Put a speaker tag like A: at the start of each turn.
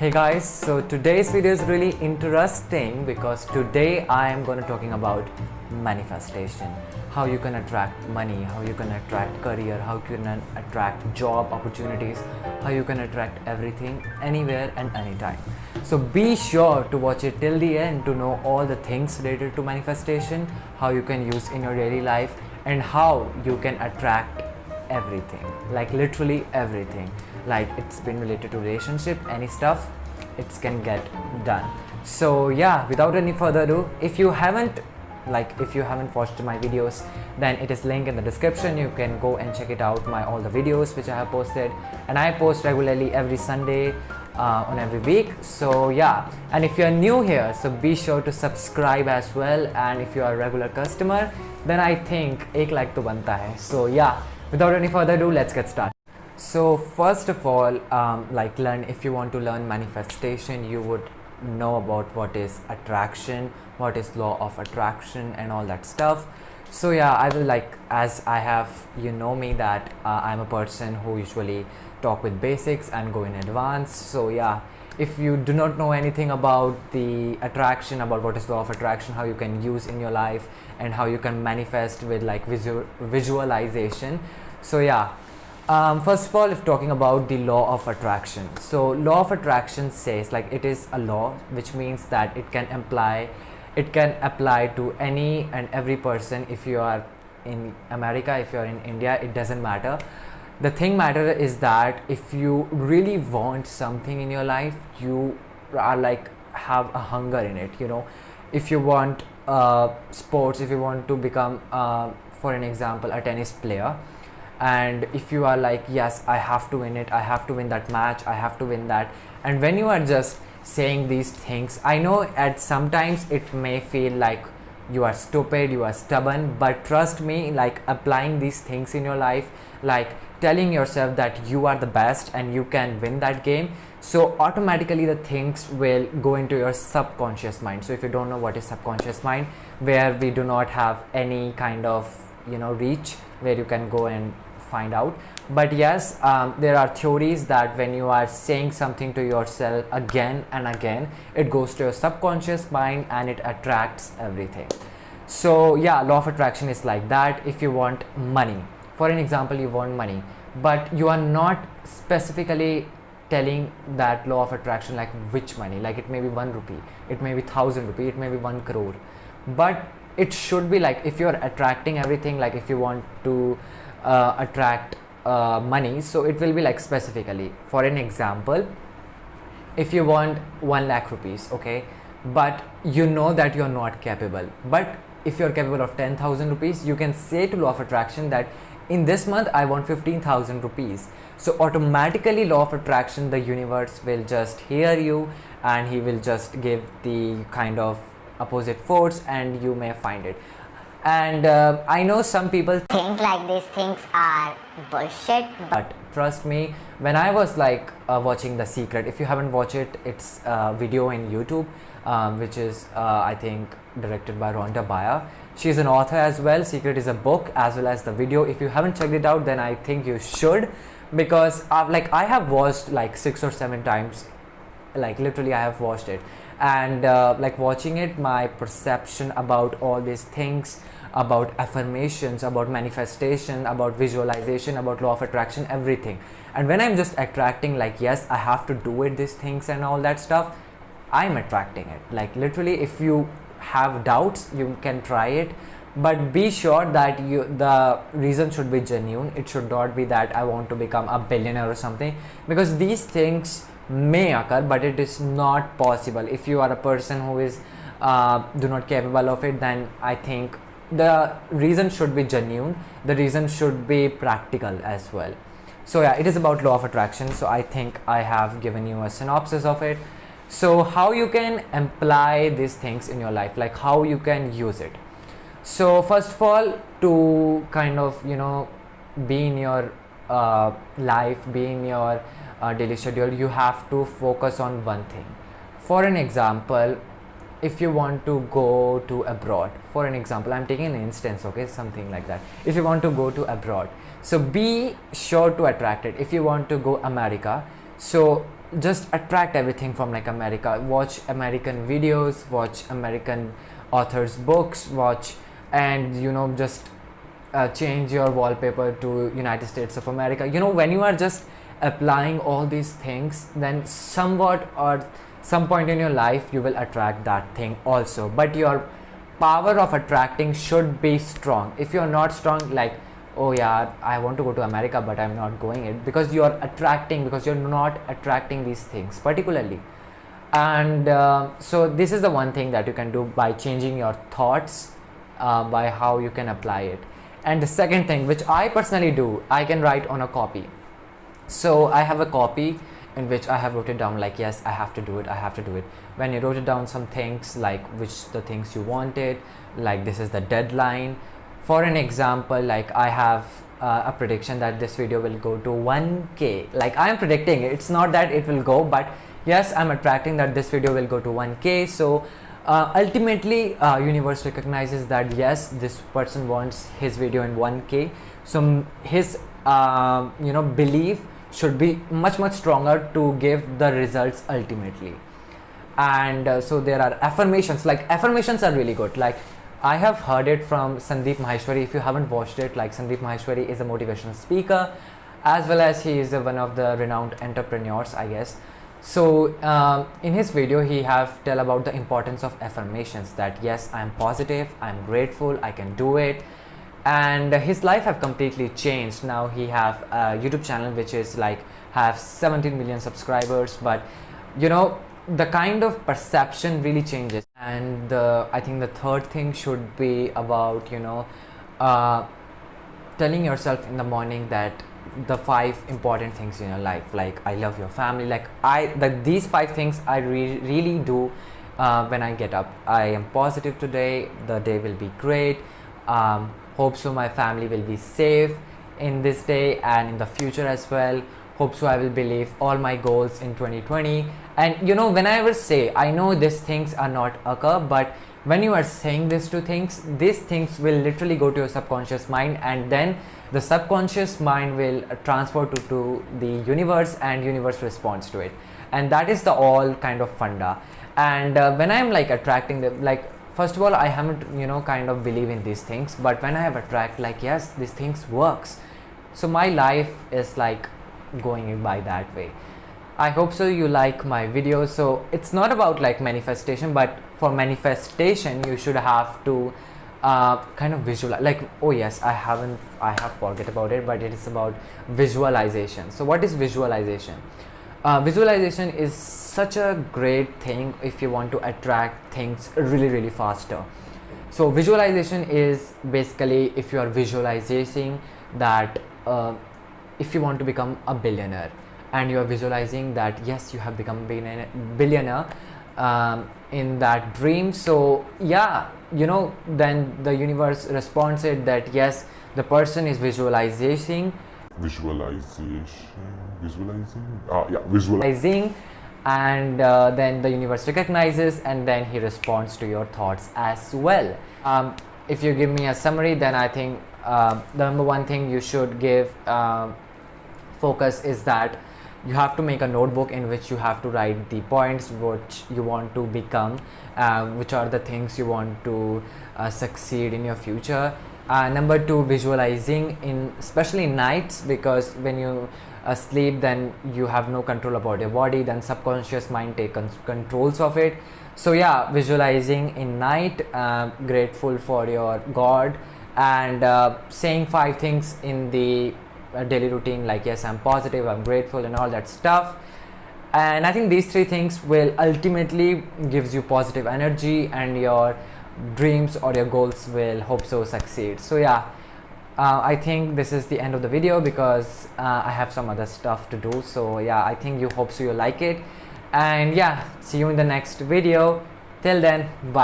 A: Hey guys, so today's video is really interesting because today I am going to talking about manifestation. How you can attract money, how you can attract career, how you can attract job opportunities, how you can attract everything anywhere and anytime. So be sure to watch it till the end to know all the things related to manifestation, how you can use in your daily life and how you can attract everything, like literally everything. Like it's been related to relationship, any stuff, it can get done. So yeah, without any further ado, if you haven't watched my videos, then it is link in the description. You can go and check it out, my all the videos which I have posted, and I post regularly every Sunday on every week. So yeah, and if you are new here, so be sure to subscribe as well, and if you are a regular customer, then I think एक like तो बनता है. So yeah, without any further ado, let's get started. So first of all, if you want to learn manifestation, you would know about what is attraction, what is law of attraction and all that stuff. So yeah, I will as I have, you know me that I'm a person who usually talk with basics and go in advance. So yeah, if you do not know anything about the attraction, about what is law of attraction, how you can use in your life and how you can manifest with visualization. So yeah, first of all, if talking about the law of attraction, so law of attraction says it is a law, which means that it can apply to any and every person. If you are in America, if you are in India, it doesn't matter. The thing matter is that if you really want something in your life, you are have a hunger in it, you know. If you want sports, if you want to become for an example a tennis player, and if you are yes, I have to win it, I have to win that match, I have to win that, and when you are just saying these things, I know at sometimes it may feel like you are stupid, you are stubborn, but trust me, applying these things in your life, telling yourself that you are the best and you can win that game, so automatically the things will go into your subconscious mind. So if you don't know what is subconscious mind, where we do not have any kind of reach where you can go and find out, but yes, there are theories that when you are saying something to yourself again and again, it goes to your subconscious mind and it attracts everything. So yeah, law of attraction is like that. If you want money, for an example, you want money, but you are not specifically telling that law of attraction which money, it may be 1 rupee, it may be 1,000 rupee, it may be 1 crore, but it should be if you are attracting everything, if you want to attract money, so it will be specifically. For an example, if you want 1 lakh rupees, okay, but you know that you are not capable, but if you are capable of 10,000 rupees, you can say to law of attraction that in this month I want 15,000 rupees. So automatically law of attraction, the universe will just hear you and he will just give the kind of opposite force and you may find it. And I know some people
B: think these things are bullshit,
A: but trust me, when I was watching The Secret, if you haven't watched it, it's a video in YouTube which is I think directed by Rhonda Byrne. She's an author as well. Secret is a book as well as the video. If you haven't checked it out, then I think you should, because I have watched 6 or 7 times, literally I have watched it, and watching it, my perception about all these things, about affirmations, about manifestation, about visualization, about law of attraction, everything, and when I'm just attracting yes, I have to do it, these things and all that stuff, I'm attracting it. Literally, if you have doubts, you can try it, but be sure that the reason should be genuine. It should not be that I want to become a billionaire or something, because these things may occur, but it is not possible. If you are a person who is do not capable of it, then I think the reason should be genuine, the reason should be practical as well. So yeah, it is about law of attraction. So I think I have given you a synopsis of it. So how you can apply these things in your life, how you can use it. So first of all, to kind of be in your life, be in your daily schedule, you have to focus on one thing. For an example, if you want to go to abroad, for an example, I'm taking an instance, okay, something like that. If you want to go to abroad, so be sure to attract it. If you want to go America, So just attract everything from like America. Watch American videos, watch American authors books, watch, and just change your wallpaper to United States of America. When you are just applying all these things, then somewhat or some point in your life you will attract that thing also. But your power of attracting should be strong. If you're not strong, like, oh yeah, I want to go to America but I'm not going it, because you're not attracting these things particularly. And so this is the one thing that you can do by changing your thoughts, by how you can apply it. And the second thing, which I personally do, I can write on a copy. So I have a copy in which I have wrote it down, like, yes, I have to do it, I have to do it. When you wrote it down some things, like the things you wanted, like this is the deadline. For an example, like I have a prediction that this video will go to 1K. Like I am predicting it. It's not that it will go, but yes, I'm attracting that this video will go to 1K. So ultimately universe recognizes that yes, this person wants his video in 1K. So his belief should be much stronger to give the results ultimately. And so there are affirmations. Like affirmations are really good. Like I have heard it from Sandeep Maheshwari. If you haven't watched it, like Sandeep Maheshwari is a motivational speaker, as well as he is one of the renowned entrepreneurs, I guess. So in his video he have tell about the importance of affirmations, that yes, I'm positive, I'm grateful, I can do it. And his life have completely changed. Now he have a YouTube channel which is like have 17 million subscribers, but the kind of perception really changes. And I think the third thing should be about telling yourself in the morning that the 5 important things in your life, like I love your family, like these 5 things I really do when I get up. I am positive today, the day will be great, hope so my family will be safe in this day and in the future as well. Hope so I will believe all my goals in 2020. And when I ever say, I know these things are not occur, but when you are saying these things will literally go to your subconscious mind, and then the subconscious mind will transfer to the universe, and universe responds to it. And that is the all kind of funda. And when I'm like attracting them, like first of all, I haven't kind of believe in these things, but when I have attract, like yes, these things works, so my life is like going by that way. I hope so you like my video. So it's not about like manifestation, but for manifestation you should have to kind of visualize, like, oh yes, I have forget about it, but it is about visualization. So what is visualization? Visualization is such a great thing if you want to attract things really faster. So visualization is basically if you are visualizing that if you want to become a billionaire, and you are visualizing that yes, you have become billionaire in that dream. So yeah, then the universe responds it that yes, the person is visualizing, and then the universe recognizes, and then he responds to your thoughts as well. If you give me a summary, then I think the number one thing you should give focus is that you have to make a notebook in which you have to write the points which you want to become, which are the things you want to succeed in your future. Number 2, visualizing especially nights, because when you sleep, then you have no control about your body, then subconscious mind takes controls of it. So yeah, visualizing in night, grateful for your God, and saying 5 things in the daily routine, like yes, I'm positive, I'm grateful, and all that stuff. And I think these 3 things will ultimately gives you positive energy, and your dreams or your goals will hope so succeed. So yeah, I think this is the end of the video, because I have some other stuff to do. So yeah, I think you hope so you like it, and yeah, see you in the next video. Till then, bye.